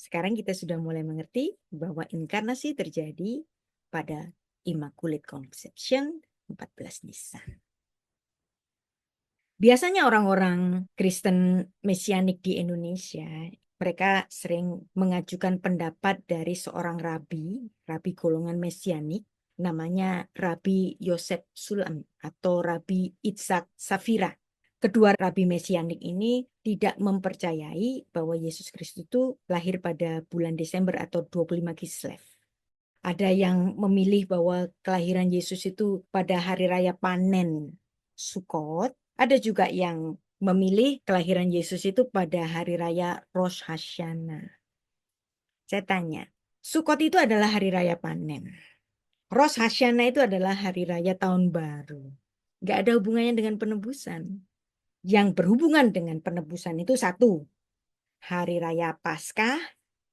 Sekarang kita sudah mulai mengerti bahwa inkarnasi terjadi pada Immaculate Conception 14 Nisan. Biasanya orang-orang Kristen Mesianik di Indonesia, mereka sering mengajukan pendapat dari seorang rabi golongan Mesianik, namanya Rabi Yosef Sulam atau Rabi Itzhak Safira. Kedua rabi Mesianik ini tidak mempercayai bahwa Yesus Kristus itu lahir pada bulan Desember atau 25 Kislev. Ada yang memilih bahwa kelahiran Yesus itu pada hari raya panen Sukkot. Ada juga yang memilih kelahiran Yesus itu pada hari raya Rosh Hashanah. Saya tanya, Sukkot itu adalah hari raya panen. Rosh Hashanah itu adalah hari raya tahun baru. Nggak ada hubungannya dengan penebusan. Yang berhubungan dengan penebusan itu satu, hari raya Paskah,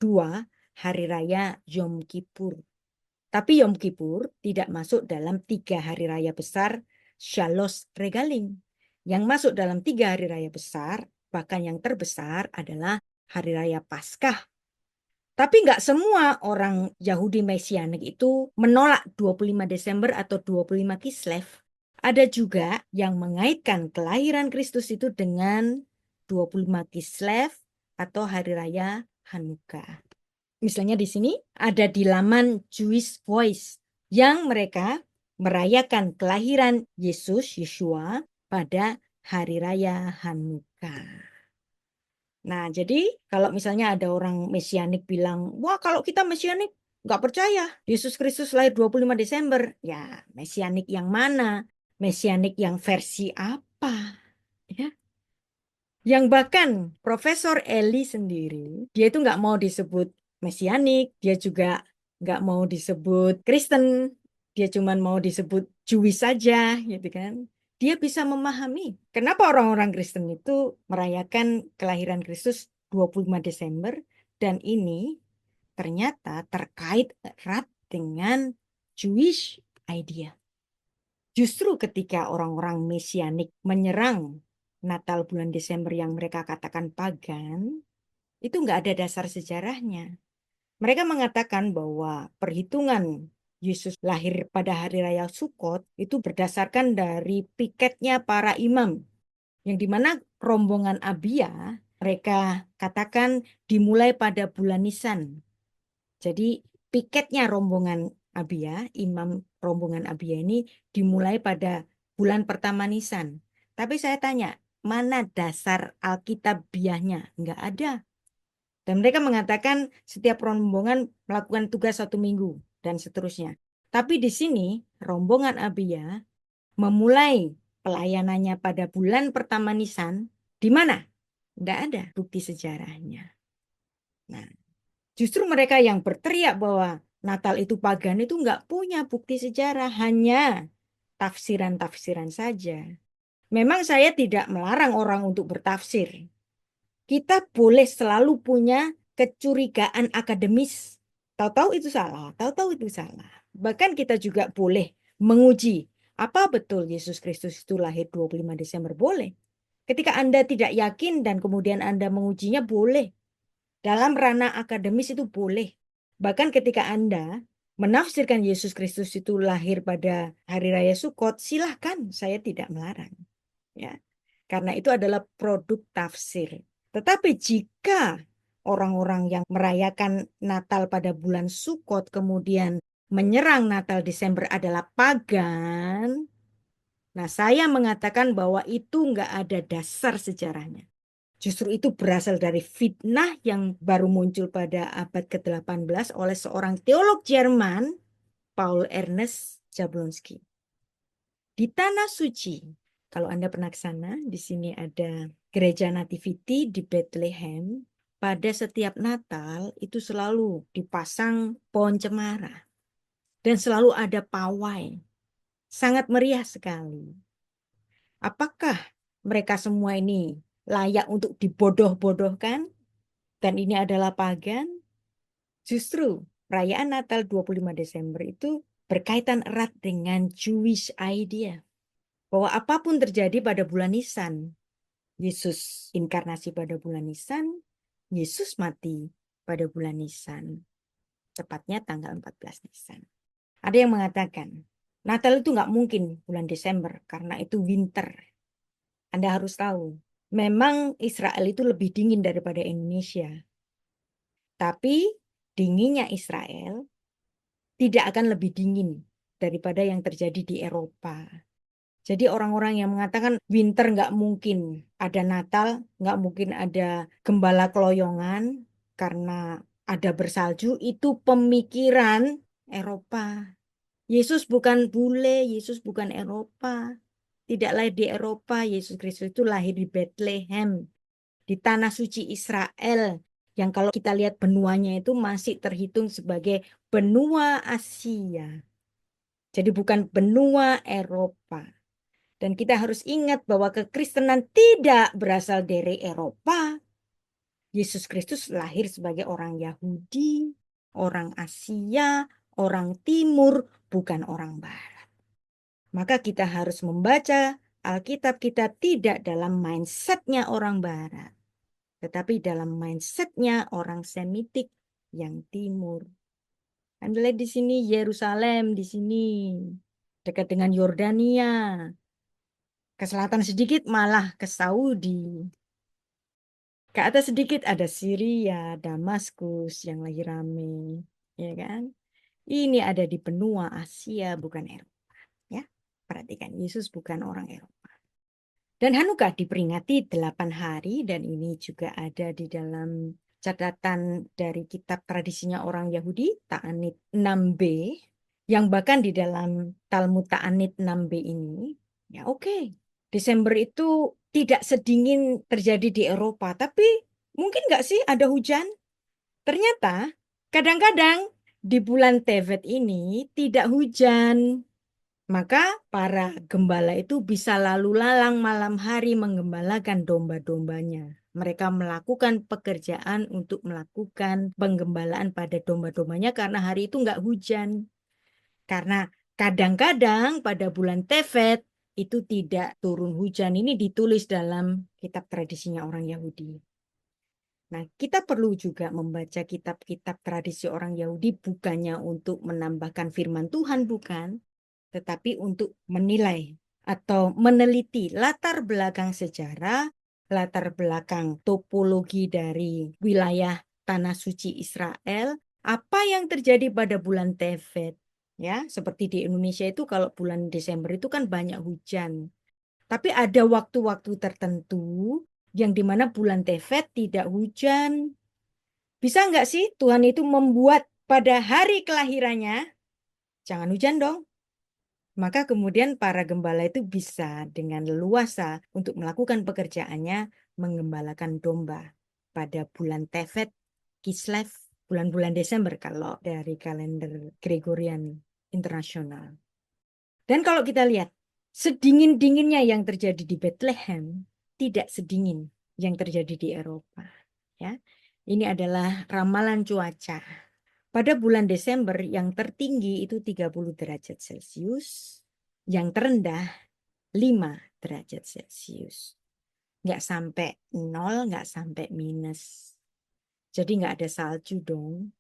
dua, hari raya Yom Kippur. Tapi Yom Kippur tidak masuk dalam 3 hari raya besar Shalosh Regalim. Yang masuk dalam 3 hari raya besar, bahkan yang terbesar adalah hari raya Paskah. Tapi nggak semua orang Yahudi Mesianik itu menolak 25 Desember atau 25 Kislev. Ada juga yang mengaitkan kelahiran Kristus itu dengan 25 Kislev atau hari raya Hanukkah. Misalnya di sini ada di laman Jewish Voice yang mereka merayakan kelahiran Yeshua pada hari raya Hanukkah. Nah, jadi kalau misalnya ada orang Mesianik bilang, wah kalau kita Mesianik nggak percaya Yesus Kristus lahir 25 Desember. Ya, Mesianik yang mana? Mesianik yang versi apa? Ya. Yang bahkan Profesor Eli sendiri, dia itu nggak mau disebut Mesianik, dia juga nggak mau disebut Kristen, dia cuma mau disebut Jewish saja, gitu kan. Dia bisa memahami kenapa orang-orang Kristen itu merayakan kelahiran Kristus 25 Desember dan ini ternyata terkait erat dengan Jewish idea. Justru ketika orang-orang Mesianik menyerang Natal bulan Desember yang mereka katakan pagan, itu nggak ada dasar sejarahnya. Mereka mengatakan bahwa perhitungan Yesus lahir pada hari raya Sukkot itu berdasarkan dari piketnya para imam, yang dimana rombongan Abia mereka katakan dimulai pada bulan Nisan. Jadi piketnya rombongan Abia, imam rombongan Abia ini dimulai pada bulan pertama Nisan. Tapi saya tanya, mana dasar Alkitabiahnya? Enggak ada. Dan mereka mengatakan setiap rombongan melakukan tugas 1 minggu dan seterusnya. Tapi di sini rombongan Abia memulai pelayanannya pada bulan pertama Nisan. Di mana? Enggak ada bukti sejarahnya. Nah, justru mereka yang berteriak bahwa Natal itu pagan itu nggak punya bukti sejarah, hanya tafsiran-tafsiran saja. Memang saya tidak melarang orang untuk bertafsir. Kita boleh selalu punya kecurigaan akademis. Tahu-tahu itu salah, tahu-tahu itu salah. Bahkan kita juga boleh menguji, apa betul Yesus Kristus itu lahir 25 Desember? Boleh. Ketika Anda tidak yakin dan kemudian Anda mengujinya, boleh. Dalam ranah akademis itu boleh. Bahkan ketika Anda menafsirkan Yesus Kristus itu lahir pada hari raya Sukkot, silahkan, saya tidak melarang. Ya, karena itu adalah produk tafsir. Tetapi jika orang-orang yang merayakan Natal pada bulan Sukkot kemudian menyerang Natal Desember adalah pagan, nah saya mengatakan bahwa itu nggak ada dasar sejarahnya. Justru itu berasal dari fitnah yang baru muncul pada abad ke-18 oleh seorang teolog Jerman, Paul Ernest Jablonski. Di Tanah Suci, kalau Anda pernah ke sana, di sini ada gereja Nativity di Bethlehem. Pada setiap Natal itu selalu dipasang pohon cemara dan selalu ada pawai. Sangat meriah sekali. Apakah mereka semua ini layak untuk dibodoh-bodohkan? Dan ini adalah pagan? Justru perayaan Natal 25 Desember itu berkaitan erat dengan Jewish idea. Bahwa apapun terjadi pada bulan Nisan, Yesus inkarnasi pada bulan Nisan, Yesus mati pada bulan Nisan, tepatnya tanggal 14 Nisan. Ada yang mengatakan, Natal itu nggak mungkin bulan Desember karena itu winter. Anda harus tahu, memang Israel itu lebih dingin daripada Indonesia. Tapi dinginnya Israel tidak akan lebih dingin daripada yang terjadi di Eropa. Jadi orang-orang yang mengatakan winter nggak mungkin ada Natal, nggak mungkin ada gembala keloyongan karena ada bersalju, itu pemikiran Eropa. Yesus bukan bule, Yesus bukan Eropa. Tidak lahir di Eropa, Yesus Kristus itu lahir di Bethlehem, di tanah suci Israel. Yang kalau kita lihat benuanya itu masih terhitung sebagai benua Asia. Jadi bukan benua Eropa. Dan kita harus ingat bahwa kekristenan tidak berasal dari Eropa. Yesus Kristus lahir sebagai orang Yahudi, orang Asia, orang Timur, bukan orang Barat. Maka kita harus membaca Alkitab kita tidak dalam mindsetnya orang Barat, tetapi dalam mindsetnya orang Semitik yang Timur. Anda lihat di sini Yerusalem, di sini dekat dengan Yordania. Ke selatan sedikit malah ke Saudi. Ke atas sedikit ada Syria, Damaskus yang lagi rame, ya kan? Ini ada di benua Asia, bukan Eropa, ya. Perhatikan, Yesus bukan orang Eropa. Dan Hanukkah diperingati 8 hari, dan ini juga ada di dalam catatan dari kitab tradisinya orang Yahudi, Ta'anit 6b, yang bahkan di dalam Talmud Ta'anit 6b ini, ya oke. Desember itu tidak sedingin terjadi di Eropa, tapi mungkin nggak sih ada hujan? Ternyata kadang-kadang di bulan Tevet ini tidak hujan. Maka para gembala itu bisa lalu lalang malam hari menggembalakan domba-dombanya. Mereka melakukan pekerjaan untuk melakukan penggembalaan pada domba-dombanya karena hari itu nggak hujan. Karena kadang-kadang pada bulan Tevet itu tidak turun hujan. Ini ditulis dalam kitab tradisinya orang Yahudi. Nah, kita perlu juga membaca kitab-kitab tradisi orang Yahudi bukannya untuk menambahkan firman Tuhan, bukan, tetapi untuk menilai atau meneliti latar belakang sejarah, latar belakang topologi dari wilayah tanah suci Israel, apa yang terjadi pada bulan Tevet. Ya, seperti di Indonesia itu kalau bulan Desember itu kan banyak hujan. Tapi ada waktu-waktu tertentu yang dimana bulan Tevet tidak hujan. Bisa nggak sih Tuhan itu membuat pada hari kelahirannya, jangan hujan dong. Maka kemudian para gembala itu bisa dengan leluasa untuk melakukan pekerjaannya menggembalakan domba pada bulan Tevet, Kislev, bulan-bulan Desember kalau dari kalender Gregorian internasional. Dan kalau kita lihat, sedingin-dinginnya yang terjadi di Bethlehem tidak sedingin yang terjadi di Eropa. Ya, ini adalah ramalan cuaca. Pada bulan Desember yang tertinggi itu 30 derajat Celcius, yang terendah 5 derajat Celcius. Nggak sampai 0, nggak sampai minus. Jadi nggak ada salju dong.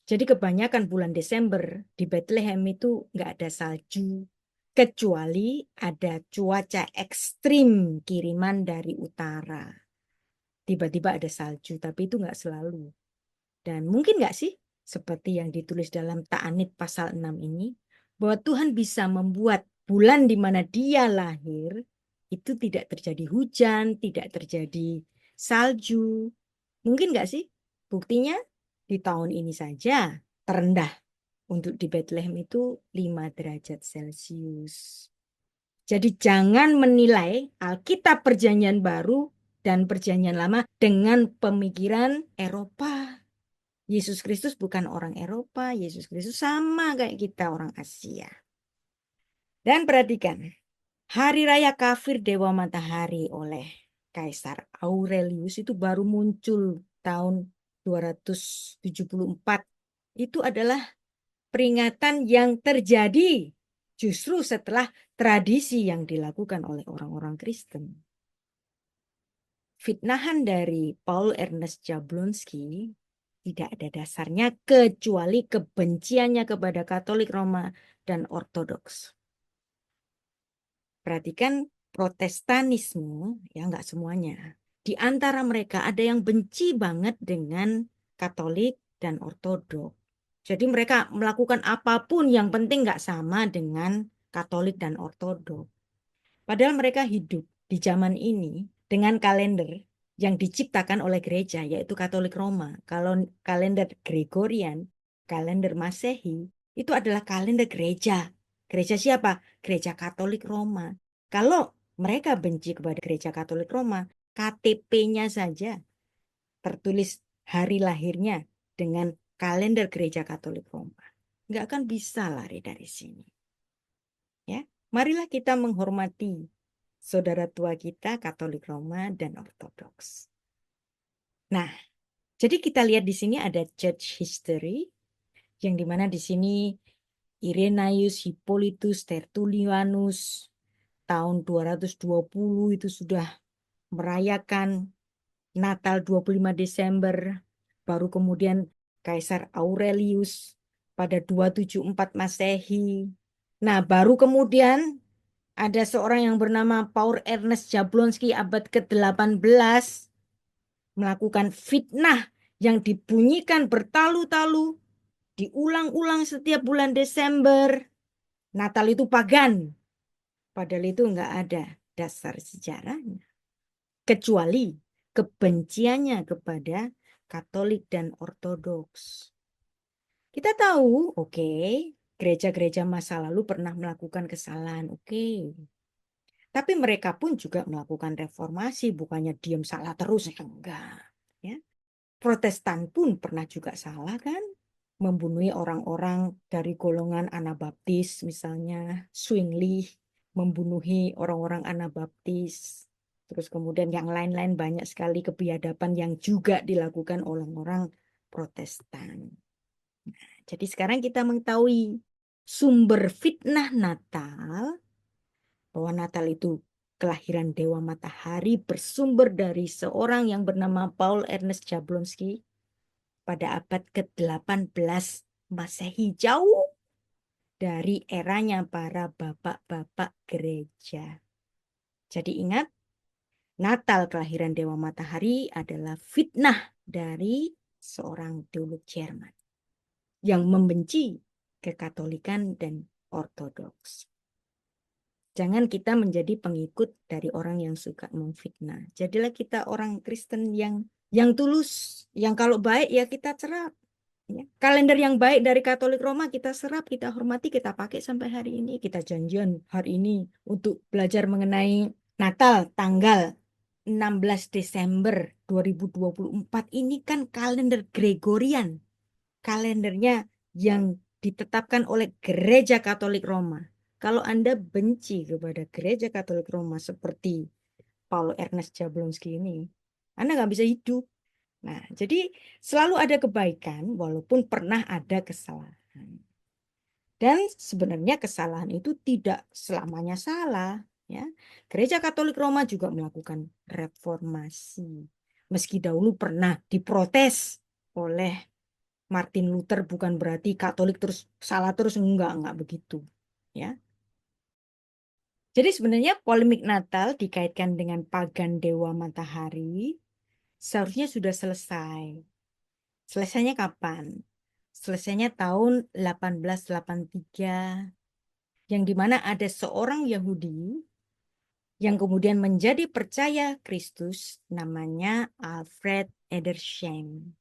Jadi kebanyakan bulan Desember di Bethlehem itu nggak ada salju. Kecuali ada cuaca ekstrim kiriman dari utara. Tiba-tiba ada salju, tapi itu nggak selalu. Dan mungkin nggak sih, seperti yang ditulis dalam Ta'anit pasal 6 ini, bahwa Tuhan bisa membuat bulan di mana dia lahir, itu tidak terjadi hujan, tidak terjadi salju. Mungkin nggak sih? Buktinya di tahun ini saja terendah untuk di Bethlehem itu 5 derajat Celcius. Jadi jangan menilai Alkitab Perjanjian Baru dan Perjanjian Lama dengan pemikiran Eropa. Yesus Kristus bukan orang Eropa, Yesus Kristus sama kayak kita orang Asia. Dan perhatikan, Hari Raya Kafir Dewa Matahari oleh Kaisar Aurelius itu baru muncul tahun 274. Itu adalah peringatan yang terjadi justru setelah tradisi yang dilakukan oleh orang-orang Kristen. Fitnahan dari Paul Ernest Jablonski tidak ada dasarnya kecuali kebenciannya kepada Katolik Roma dan Ortodoks. Perhatikan Protestanisme, ya nggak semuanya. Di antara mereka ada yang benci banget dengan Katolik dan Ortodoks. Jadi mereka melakukan apapun yang penting nggak sama dengan Katolik dan Ortodoks. Padahal mereka hidup di zaman ini dengan kalender yang diciptakan oleh gereja, yaitu Katolik Roma. Kalau kalender Gregorian, kalender Masehi, itu adalah kalender gereja. Gereja siapa? Gereja Katolik Roma. Kalau mereka benci kepada gereja Katolik Roma, KTP-nya saja tertulis hari lahirnya dengan kalender gereja Katolik Roma. Nggak akan bisa lari dari sini. Ya, marilah kita menghormati saudara tua kita Katolik Roma dan Ortodoks. Nah, jadi kita lihat di sini ada church history yang dimana di sini Irenaeus, Hippolytus, Tertullianus tahun 220 itu sudah merayakan Natal 25 Desember. Baru kemudian Kaisar Aurelius pada 274 Masehi. Nah, baru kemudian ada seorang yang bernama Paul Ernest Jablonski abad ke-18 melakukan fitnah yang dibunyikan bertalu-talu, diulang-ulang setiap bulan Desember. Natal itu pagan. Padahal itu nggak ada dasar sejarahnya. Kecuali kebenciannya kepada Katolik dan Ortodoks. Kita tahu, oke, gereja-gereja masa lalu pernah melakukan kesalahan, oke. Tapi mereka pun juga melakukan reformasi, bukannya diam salah terus, enggak. Ya. Protestan pun pernah juga salah kan? Membunuh orang-orang dari golongan Anabaptis, misalnya Zwingli, membunuhi orang-orang Anabaptis. Terus kemudian yang lain-lain banyak sekali kebiadaban yang juga dilakukan oleh orang Protestan. Jadi sekarang kita mengetahui sumber fitnah Natal, bahwa Natal itu kelahiran Dewa Matahari bersumber dari seorang yang bernama Paul Ernest Jablonski pada abad ke-18 Masehi, jauh dari eranya para bapak-bapak gereja. Jadi ingat, Natal kelahiran Dewa Matahari adalah fitnah dari seorang teolog Jerman yang membenci kekatolikan dan ortodoks. Jangan kita menjadi pengikut dari orang yang suka memfitnah. Jadilah kita orang Kristen yang tulus, yang kalau baik ya kita serap. Ya. Kalender yang baik dari Katolik Roma kita serap, kita hormati, kita pakai sampai hari ini. Kita janjian hari ini untuk belajar mengenai Natal tanggal 16 Desember 2024. Ini kan kalender Gregorian. Kalendernya yang ditetapkan oleh Gereja Katolik Roma. Kalau Anda benci kepada Gereja Katolik Roma seperti Paul Ernest Jablonski ini, Anda nggak bisa hidup. Nah, jadi selalu ada kebaikan walaupun pernah ada kesalahan. Dan sebenarnya kesalahan itu tidak selamanya salah. Ya. Gereja Katolik Roma juga melakukan reformasi. Meski dahulu pernah diprotes oleh Martin Luther, bukan berarti Katolik terus salah terus, enggak begitu. Ya. Jadi sebenarnya polemik Natal dikaitkan dengan pagan Dewa Matahari seharusnya sudah selesai. Selesainya kapan? Selesainya tahun 1883, yang dimana ada seorang Yahudi yang kemudian menjadi percaya Kristus, namanya Alfred Edersheim.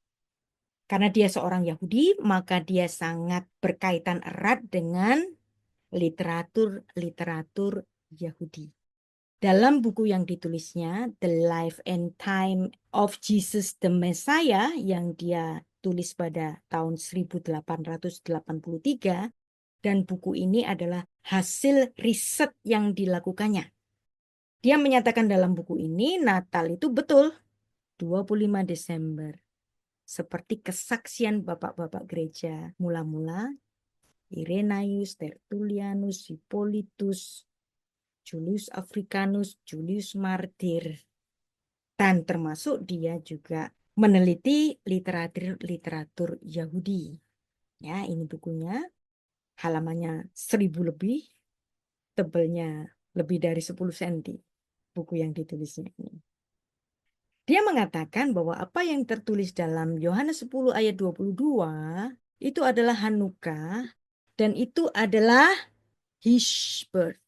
Karena dia seorang Yahudi, maka dia sangat berkaitan erat dengan literatur Yahudi. Dalam buku yang ditulisnya, The Life and Time of Jesus the Messiah, yang dia tulis pada tahun 1883, dan buku ini adalah hasil riset yang dilakukannya. Dia menyatakan dalam buku ini, Natal itu betul 25 Desember. Seperti kesaksian bapak-bapak gereja mula-mula, Irenaeus, Tertullianus, Hippolytus, Julius Africanus, Julius Martyr. Dan termasuk dia juga meneliti literatur Yahudi. Ya, ini bukunya, halamannya 1000 lebih, tebelnya lebih dari 10 cm buku yang ditulisnya ini. Dia mengatakan bahwa apa yang tertulis dalam Yohanes 10 ayat 22 itu adalah Hanukkah dan itu adalah his birth,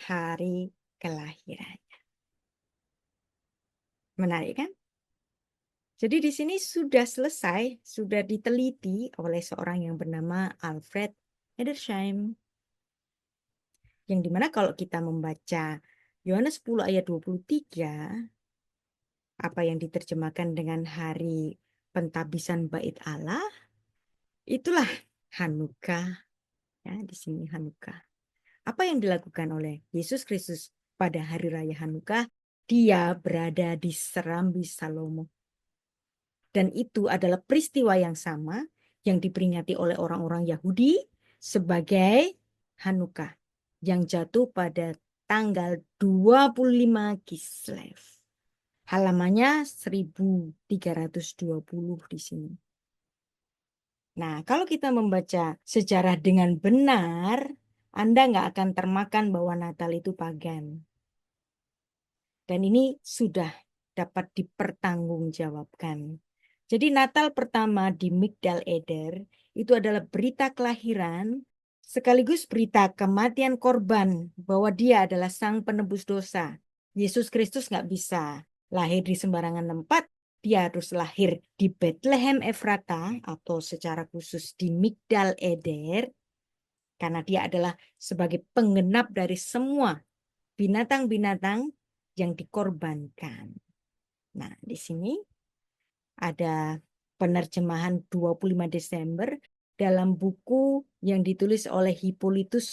hari kelahiran. Menarik kan? Jadi di sini sudah selesai, sudah diteliti oleh seorang yang bernama Alfred Edersheim. Yang dimana kalau kita membaca Yohanes 10 ayat 23, apa yang diterjemahkan dengan hari pentabisan bait Allah, itulah Hanukkah. Ya, di sini Hanukkah. Apa yang dilakukan oleh Yesus Kristus pada hari raya Hanukkah? Dia berada di serambi Salomo. Dan itu adalah peristiwa yang sama yang diperingati oleh orang-orang Yahudi sebagai Hanukkah yang jatuh pada tanggal 25 Kislev. Halamannya 1320 di sini. Nah, kalau kita membaca sejarah dengan benar, Anda nggak akan termakan bahwa Natal itu pagan. Dan ini sudah dapat dipertanggungjawabkan. Jadi Natal pertama di Migdal Eder itu adalah berita kelahiran sekaligus berita kematian korban bahwa dia adalah sang penebus dosa. Yesus Kristus nggak bisa lahir di sembarangan tempat, dia harus lahir di Bethlehem Efrata atau secara khusus di Migdal Eder karena dia adalah sebagai penggenap dari semua binatang-binatang yang dikorbankan. Nah, di sini ada penerjemahan 25 Desember dalam buku yang ditulis oleh Hippolytus,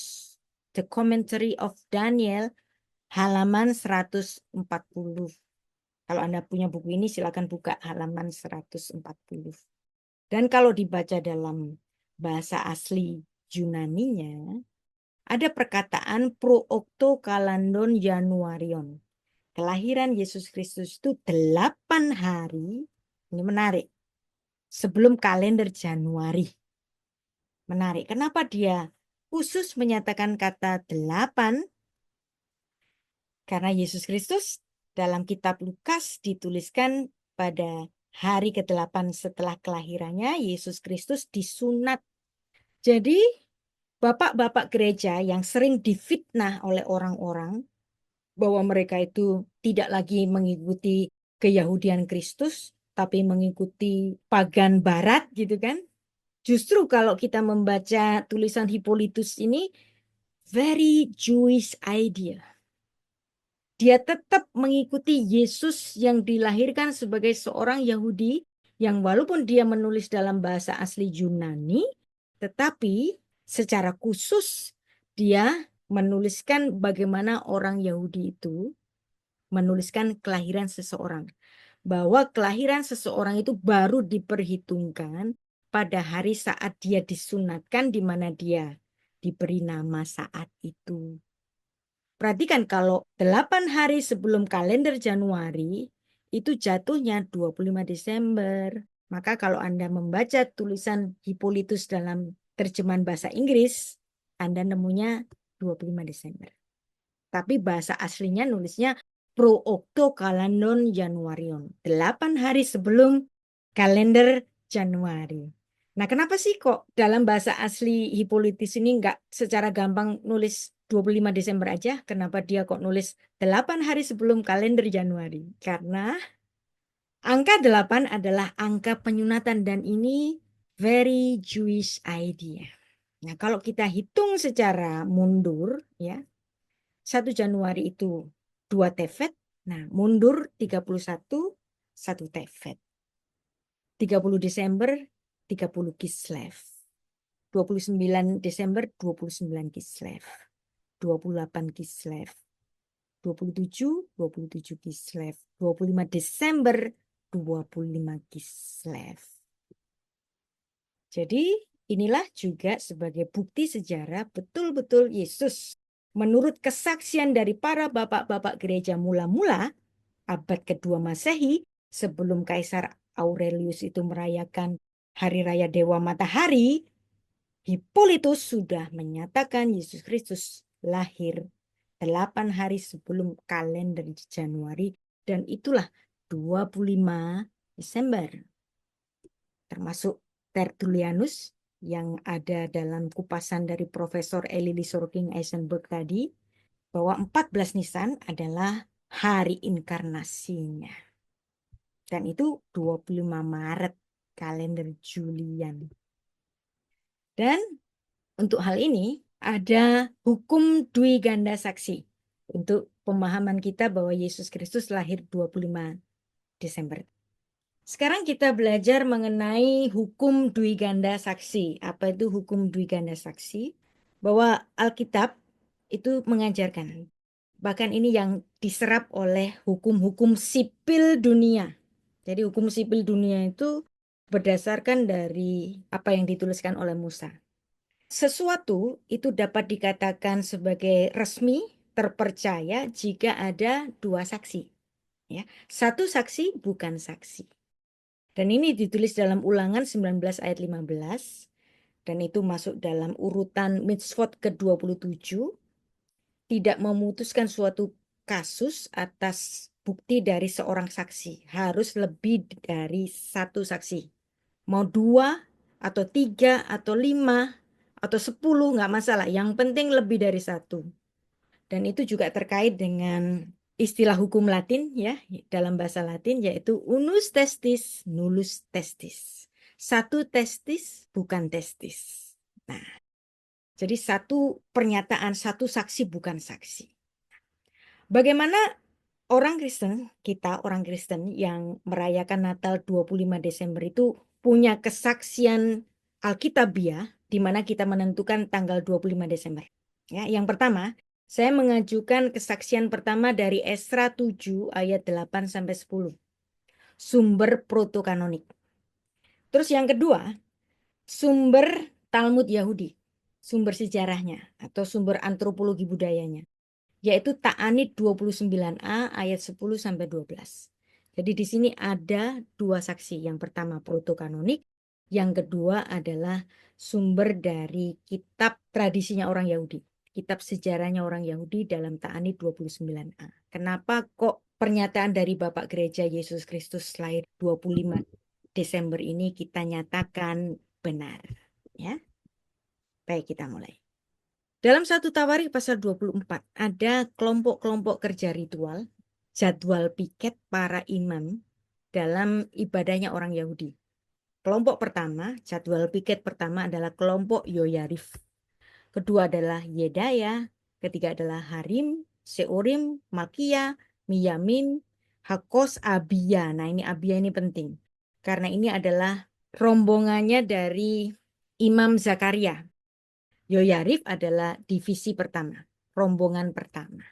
The Commentary of Daniel, halaman 140. Kalau Anda punya buku ini, silakan buka halaman 140. Dan kalau dibaca dalam bahasa asli Yunaninya, ada perkataan pro octo kalandon Januarion. Kelahiran Yesus Kristus itu 8 hari, ini menarik, sebelum kalender Januari. Menarik, kenapa dia khusus menyatakan kata 8? Karena Yesus Kristus dalam kitab Lukas dituliskan pada hari ke-8 setelah kelahirannya, Yesus Kristus disunat. Jadi, bapak-bapak gereja yang sering difitnah oleh orang-orang, bahwa mereka itu tidak lagi mengikuti keyahudian Kristus, tapi mengikuti pagan barat gitu kan. Justru kalau kita membaca tulisan Hippolytus ini, very Jewish idea. Dia tetap mengikuti Yesus yang dilahirkan sebagai seorang Yahudi, yang walaupun dia menulis dalam bahasa asli Yunani, tetapi secara khusus dia menuliskan bagaimana orang Yahudi itu menuliskan kelahiran seseorang. Bahwa kelahiran seseorang itu baru diperhitungkan pada hari saat dia disunatkan, di mana dia diberi nama saat itu. Perhatikan kalau 8 hari sebelum kalender Januari, itu jatuhnya 25 Desember. Maka kalau Anda membaca tulisan Hippolytus dalam terjemahan bahasa Inggris, Anda nemunya 25 Desember. Tapi bahasa aslinya nulisnya pro octo kalandon Januarion. 8 hari sebelum kalender Januari. Nah, kenapa sih kok dalam bahasa asli Hippolytus ini nggak secara gampang nulis 25 Desember aja? Kenapa dia kok nulis 8 hari sebelum kalender Januari? Karena angka 8 adalah angka penyunatan dan ini very Jewish idea. Nah, kalau kita hitung secara mundur ya, 1 Januari itu 2 Tevet. Nah, mundur 31, 1 Tevet. 30 Desember, 30 Kislev. 29 Desember, 29 Kislev. 28 Kislev. 27 Kislev. 25 Desember, 25 Kislev. Jadi, inilah juga sebagai bukti sejarah betul-betul Yesus menurut kesaksian dari para bapak-bapak gereja mula-mula abad kedua Masehi sebelum Kaisar Aurelius itu merayakan Hari Raya Dewa Matahari, Hippolytus sudah menyatakan Yesus Kristus lahir 8 hari sebelum kalender Januari, dan itulah 25 Desember. Termasuk Tertullianus yang ada dalam kupasan dari Profesor Elili Sorking Eisenberg tadi, bahwa 14 Nisan adalah hari inkarnasinya. Dan itu 25 Maret kalender Julian. Dan untuk hal ini ada hukum dui ganda saksi untuk pemahaman kita bahwa Yesus Kristus lahir 25 Desember. Sekarang kita belajar mengenai hukum dui ganda saksi. Apa itu hukum dui ganda saksi? Bahwa Alkitab itu mengajarkan. Bahkan ini yang diserap oleh hukum-hukum sipil dunia. Jadi hukum sipil dunia itu berdasarkan dari apa yang dituliskan oleh Musa. Sesuatu itu dapat dikatakan sebagai resmi, terpercaya jika ada dua saksi. Ya, satu saksi bukan saksi. Dan ini ditulis dalam Ulangan 19 ayat 15. Dan itu masuk dalam urutan mitzvot ke-27. Tidak memutuskan suatu kasus atas bukti dari seorang saksi. Harus lebih dari satu saksi. Mau 2 atau 3 atau 5 atau 10 nggak masalah. Yang penting lebih dari 1. Dan itu juga terkait dengan istilah hukum Latin ya, dalam bahasa Latin, yaitu unus testis, nullus testis. Satu testis bukan testis. Nah, jadi satu pernyataan, satu saksi bukan saksi. Bagaimana orang Kristen, kita orang Kristen yang merayakan Natal 25 Desember itu punya kesaksian Alkitabiah di mana kita menentukan tanggal 25 Desember. Ya, yang pertama, saya mengajukan kesaksian pertama dari Esra 7 ayat 8 sampai 10. Sumber protokanonik. Terus yang kedua, sumber Talmud Yahudi, sumber sejarahnya atau sumber antropologi budayanya, yaitu Ta'anit 29a ayat 10 sampai 12. Jadi di sini ada dua saksi. Yang pertama protokanonik, yang kedua adalah sumber dari kitab tradisinya orang Yahudi. Kitab sejarahnya orang Yahudi dalam Ta'anit 29a. Kenapa kok pernyataan dari Bapak Gereja Yesus Kristus lahir 25 Desember ini kita nyatakan benar? Ya, baik, kita mulai. Dalam 1 Tawarikh pasal 24 ada kelompok-kelompok kerja ritual, jadwal piket para imam dalam ibadahnya orang Yahudi. Kelompok pertama, jadwal piket pertama adalah kelompok Yoyarif. Kedua adalah Yedaya, ketiga adalah Harim, Seorim, Malkia, Miyamin, Hakos, Abia. Nah, ini Abia ini penting. Karena ini adalah rombongannya dari Imam Zakaria. Yoyarif adalah divisi pertama, rombongan pertama.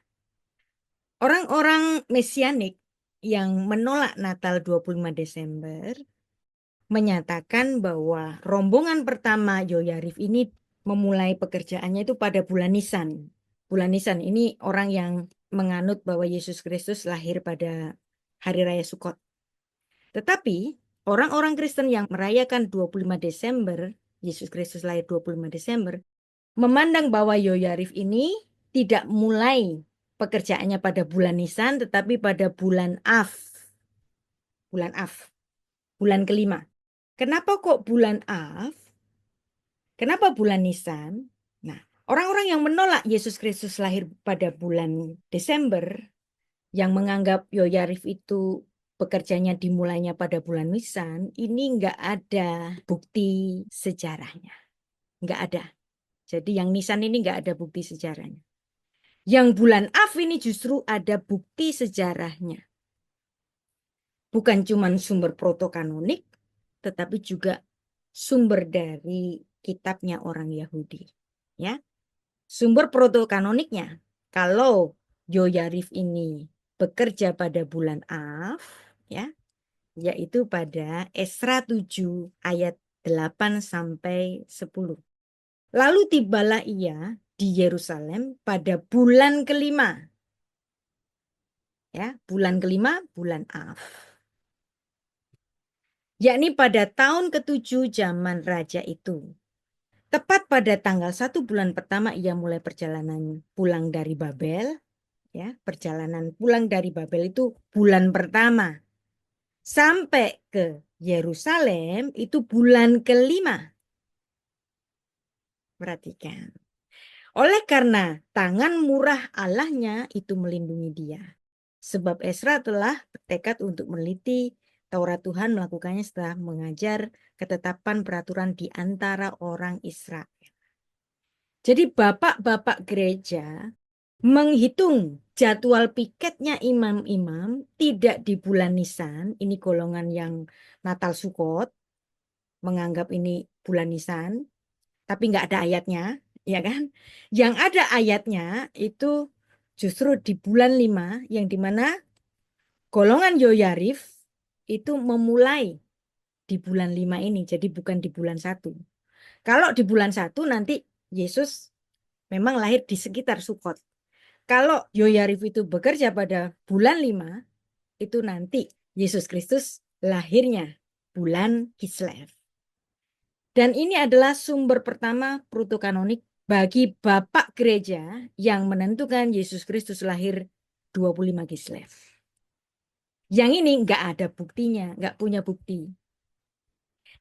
Orang-orang Mesianik yang menolak Natal 25 Desember menyatakan bahwa rombongan pertama Yoyarif ini memulai pekerjaannya itu pada bulan Nisan. Bulan Nisan ini orang yang menganut bahwa Yesus Kristus lahir pada Hari Raya Sukkot. Tetapi orang-orang Kristen yang merayakan 25 Desember, Yesus Kristus lahir 25 Desember, memandang bahwa Yoyarif ini tidak mulai pekerjaannya pada bulan Nisan, tetapi pada bulan Av. Bulan Av. Bulan kelima. Kenapa kok bulan Av? Kenapa bulan Nisan? Nah, orang-orang yang menolak Yesus Kristus lahir pada bulan Desember, yang menganggap Yoyarif itu pekerjaannya dimulainya pada bulan Nisan, ini nggak ada bukti sejarahnya. Nggak ada. Jadi yang Nisan ini nggak ada bukti sejarahnya. Yang bulan Av ini justru ada bukti sejarahnya. Bukan cuma sumber protokanonik, tetapi juga sumber dari kitabnya orang Yahudi. Ya, sumber protokanoniknya, kalau Yoyarif ini bekerja pada bulan Av, ya, yaitu pada Esra 7 ayat 8 sampai 10. Lalu tibalah ia di Yerusalem pada bulan kelima. Ya, bulan kelima, bulan Av. yakni pada tahun ketujuh zaman raja itu. Tepat pada tanggal 1 bulan pertama ia mulai perjalanan pulang dari Babel. Ya, perjalanan pulang dari Babel itu bulan pertama. Sampai ke Yerusalem itu bulan kelima. Perhatikan. Oleh karena tangan murah Allahnya itu melindungi dia. Sebab Esra telah bertekad untuk meneliti Taurat Tuhan, melakukannya setelah mengajar ketetapan peraturan di antara orang Israel. Jadi bapak-bapak gereja menghitung jadwal piketnya imam-imam tidak di bulan Nisan, ini golongan yang Natal Sukot, menganggap ini bulan Nisan, tapi nggak ada ayatnya, ya kan? Yang ada ayatnya itu justru di bulan 5, yang dimana golongan Yoyarif itu memulai di bulan 5 ini, jadi bukan di bulan 1. Kalau di bulan 1 nanti Yesus memang lahir di sekitar Sukot. Kalau Yoyarif itu bekerja pada bulan 5, itu nanti Yesus Kristus lahirnya bulan Kislev. Dan ini adalah sumber pertama protokanonik bagi Bapak Gereja yang menentukan Yesus Kristus lahir 25 Kislev. Yang ini nggak ada buktinya, nggak punya bukti.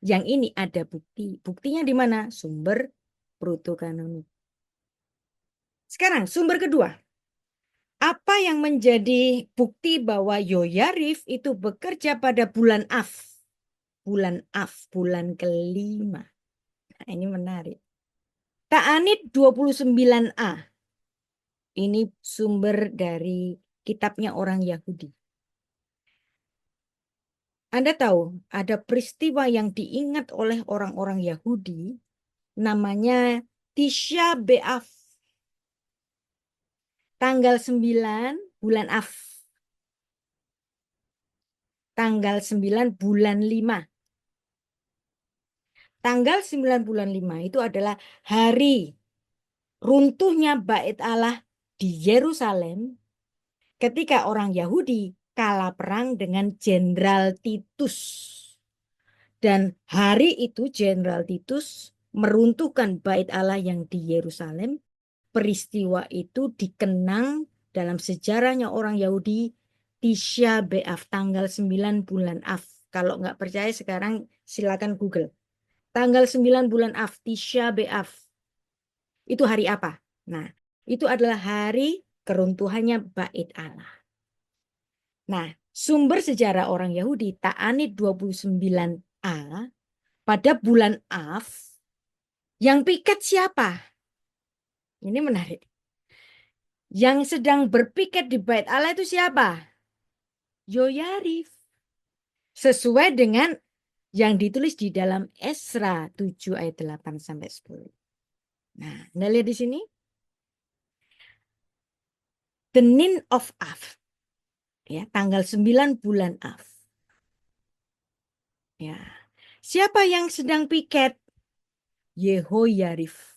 Yang ini ada bukti. Buktinya di mana? Sumber protokanonik. Sekarang sumber kedua. Apa yang menjadi bukti bahwa Yoyarif itu bekerja pada bulan Av? Bulan Av, bulan kelima. Nah, ini menarik. Ta'anit 29a. Ini sumber dari kitabnya orang Yahudi. Anda tahu, ada peristiwa yang diingat oleh orang-orang Yahudi, namanya Tisha B'Av. Tanggal 9 bulan Av. Tanggal 9 bulan 5. Tanggal 9 bulan 5 itu adalah hari runtuhnya Bait Allah di Yerusalem ketika orang Yahudi kalah perang dengan Jenderal Titus. Dan hari itu Jenderal Titus meruntuhkan Bait Allah yang di Yerusalem. Peristiwa itu dikenang dalam sejarahnya orang Yahudi Tisha B'Av, tanggal 9 bulan Av. Kalau nggak percaya sekarang silakan Google. Tanggal 9 bulan Av, Tisha B'Av. Itu hari apa? Nah, itu adalah hari keruntuhannya Bait Allah. Nah, sumber sejarah orang Yahudi Ta'anit 29a pada bulan Av, yang piket siapa? Ini menarik. Yang sedang berpiket di Bait Allah itu siapa? Yoyarif. Sesuai dengan yang ditulis di dalam Esra 7 ayat 8 sampai 10. Nah, Anda lihat di sini. The Nin of Av. Ya, tanggal 9 bulan Av. Ya. Siapa yang sedang piket? Yehoyarif.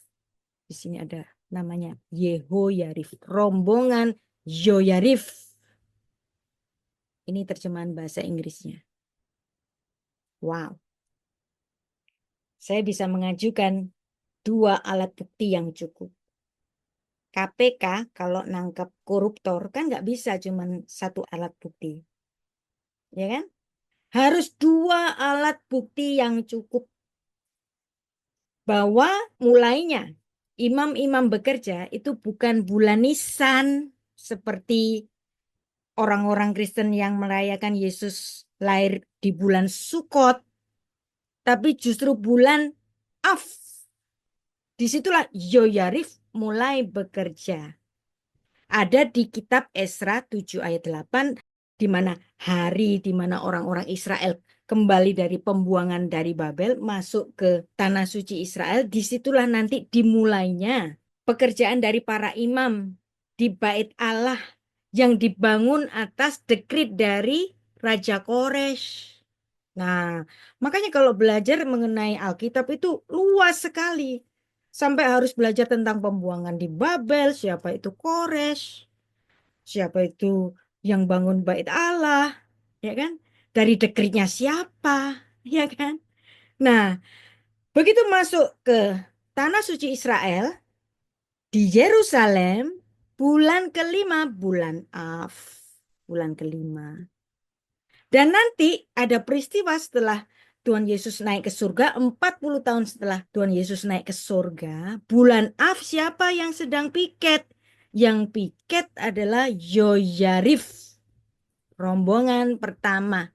Di sini ada namanya Yehoyarif. Rombongan Yoyarif. Ini terjemahan bahasa Inggrisnya. Wow. Saya bisa mengajukan 2 alat bukti yang cukup. KPK kalau nangkep koruptor kan nggak bisa cuma 1 alat bukti. Ya kan? Harus 2 alat bukti yang cukup. Bahwa mulainya imam-imam bekerja itu bukan bulan Nisan seperti orang-orang Kristen yang merayakan Yesus lahir di bulan Sukot, tapi justru bulan Av. Disitulah Yoyarif mulai bekerja. Ada di kitab Esra 7 ayat 8, di mana hari di mana orang-orang Israel kembali dari pembuangan dari Babel masuk ke tanah suci Israel. Disitulah nanti dimulainya pekerjaan dari para imam di Bait Allah yang dibangun atas dekrit dari Raja Koresh. Nah, makanya kalau belajar mengenai Alkitab itu luas sekali. Sampai harus belajar tentang pembuangan di Babel, siapa itu Koresh, siapa itu yang bangun Bait Allah, ya kan? Dari dekritnya siapa, ya kan? Nah, begitu masuk ke tanah suci Israel di Yerusalem, bulan kelima, bulan Av, bulan kelima. Dan nanti ada peristiwa setelah Tuhan Yesus naik ke surga, 40 tahun setelah Tuhan Yesus naik ke surga, bulan Av siapa yang sedang piket? Yang piket adalah Yoyarif, rombongan pertama.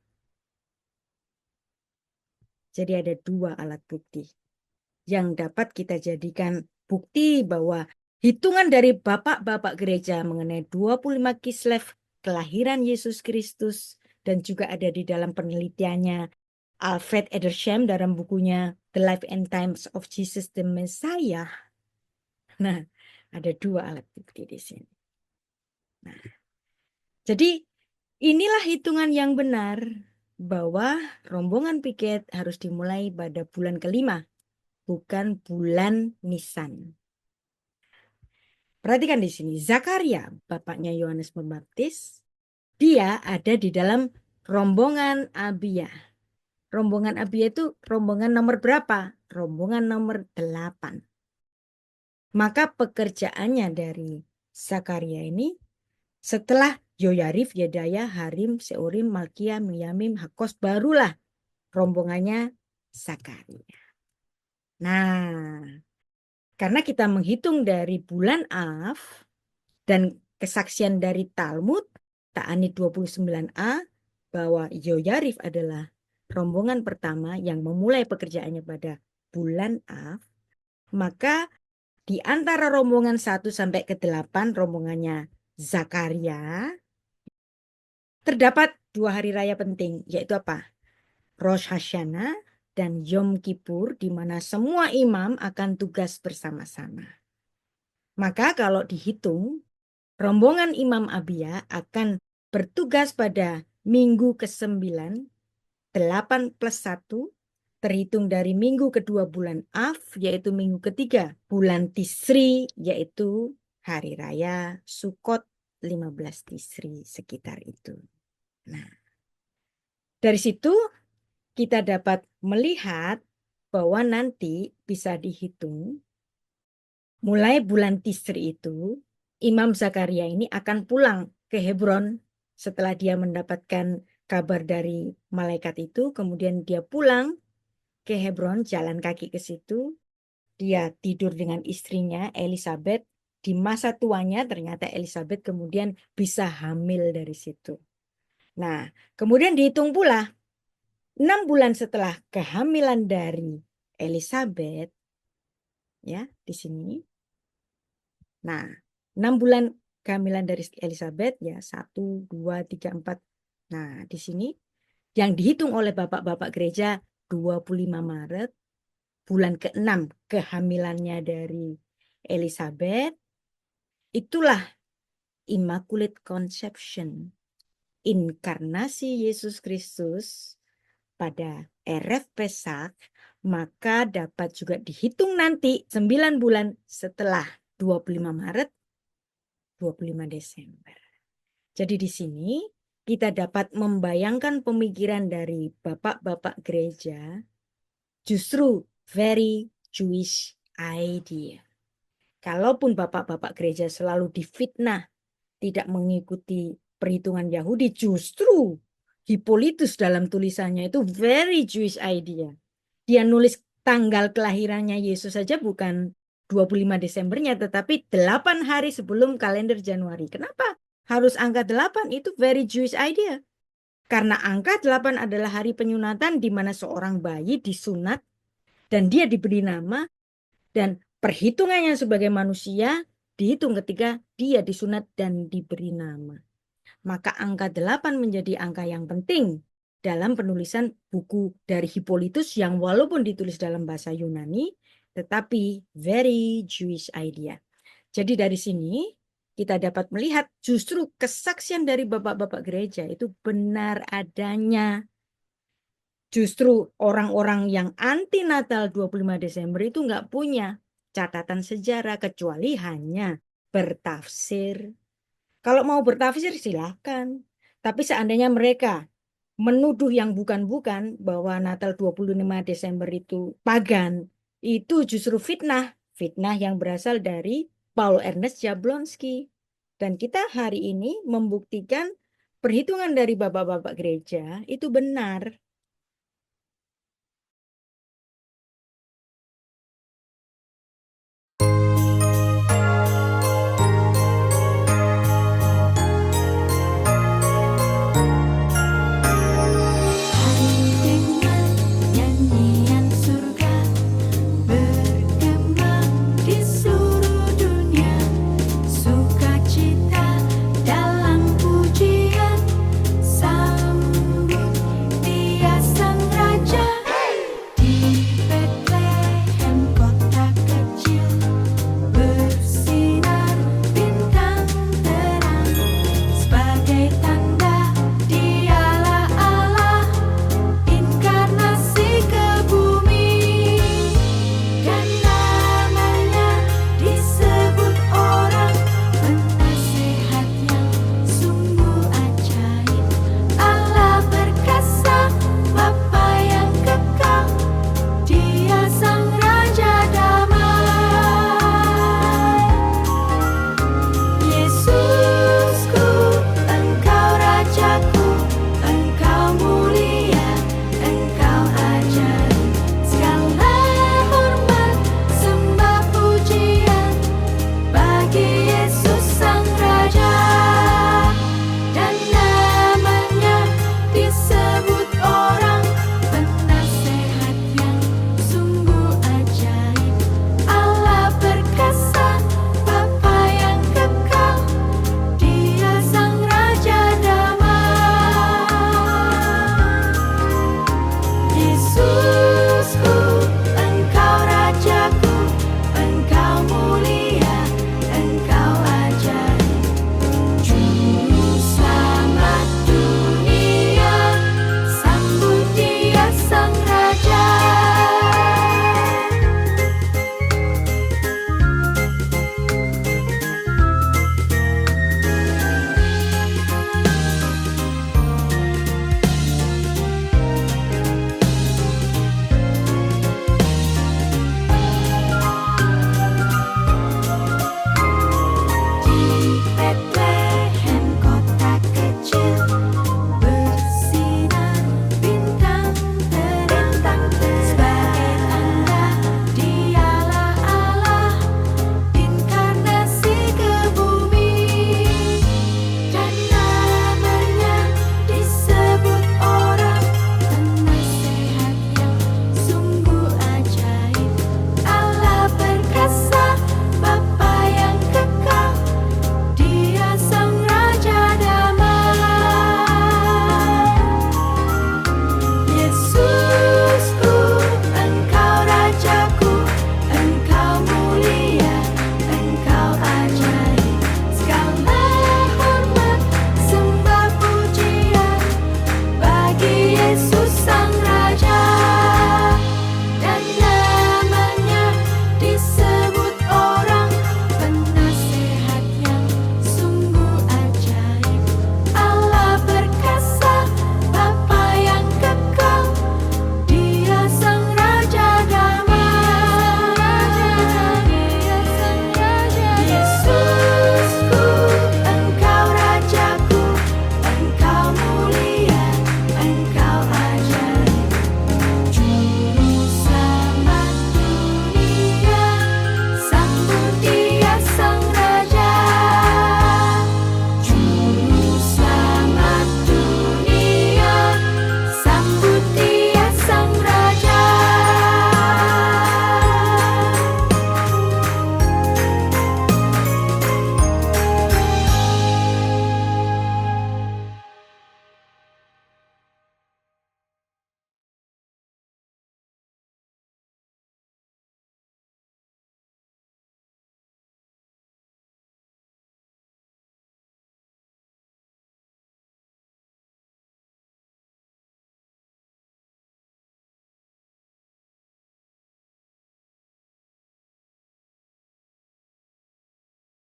Jadi ada dua alat bukti yang dapat kita jadikan bukti bahwa hitungan dari bapak-bapak gereja mengenai 25 Kislev kelahiran Yesus Kristus dan juga ada di dalam penelitiannya Alfred Edersheim dalam bukunya The Life and Times of Jesus the Messiah. Nah, ada dua alat bukti di sini. Nah, jadi inilah hitungan yang benar bahwa rombongan piket harus dimulai pada bulan kelima, bukan bulan Nisan. Perhatikan di sini, Zakaria, bapaknya Yohanes Pembaptis, dia ada di dalam rombongan Abia. Rombongan Abia itu rombongan nomor berapa? Rombongan nomor 8. Maka pekerjaannya dari Zakaria ini setelah Yoyarif, Yedaya, Harim, Seorim, Malkia, Miyamim, Hakos, barulah rombongannya Zakaria. Nah, karena kita menghitung dari bulan Av dan kesaksian dari Talmud, Ta'anit 29a, bahwa Yoyarif adalah rombongan pertama yang memulai pekerjaannya pada bulan Av, maka di antara rombongan 1 sampai ke 8, rombongannya Zakaria, terdapat 2 hari raya penting, yaitu apa? Rosh Hashanah dan Yom Kippur, di mana semua imam akan tugas bersama-sama. Maka kalau dihitung, rombongan Imam Abia akan bertugas pada minggu ke-9, 8 plus 1, terhitung dari minggu kedua bulan Av, yaitu minggu ketiga bulan Tisri, yaitu hari raya Sukot 15 Tisri, sekitar itu. Nah, dari situ kita dapat melihat bahwa nanti bisa dihitung mulai bulan Tisri itu Imam Zakaria ini akan pulang ke Hebron setelah dia mendapatkan kabar dari malaikat itu, kemudian dia pulang ke Hebron, jalan kaki ke situ. Dia tidur dengan istrinya Elizabeth. Di masa tuanya ternyata Elizabeth kemudian bisa hamil dari situ. Nah, kemudian dihitung pula 6 bulan setelah kehamilan dari Elizabeth, ya di sini. Nah, 6 bulan kehamilan dari Elizabeth ya 1, 2, 3, 4. Nah, di sini yang dihitung oleh bapak-bapak gereja 25 Maret, bulan ke-6 kehamilannya dari Elizabeth, itulah Immaculate Conception, inkarnasi Yesus Kristus pada Erev Pesak, maka dapat juga dihitung nanti 9 bulan setelah 25 Maret, 25 Desember. Jadi di sini kita dapat membayangkan pemikiran dari bapak-bapak gereja justru very Jewish idea. Kalaupun bapak-bapak gereja selalu difitnah tidak mengikuti perhitungan Yahudi, justru Hippolytus dalam tulisannya itu very Jewish idea. Dia nulis tanggal kelahirannya Yesus saja bukan 25 Desembernya, tetapi 8 hari sebelum kalender Januari. Kenapa harus angka 8? Itu very Jewish idea. Karena angka 8 adalah hari penyunatan di mana seorang bayi disunat dan dia diberi nama, dan perhitungannya sebagai manusia dihitung ketika dia disunat dan diberi nama. Maka angka 8 menjadi angka yang penting dalam penulisan buku dari Hippolytus yang walaupun ditulis dalam bahasa Yunani, tetapi very Jewish idea. Jadi dari sini kita dapat melihat justru kesaksian dari bapak-bapak gereja itu benar adanya. Justru orang-orang yang anti Natal 25 Desember itu nggak punya catatan sejarah kecuali hanya bertafsir. Kalau mau bertafsir silahkan. Tapi seandainya mereka menuduh yang bukan-bukan bahwa Natal 25 Desember itu pagan, itu justru fitnah. Fitnah yang berasal dari Paul Ernest Jablonski. Dan kita hari ini membuktikan perhitungan dari bapak-bapak gereja itu benar.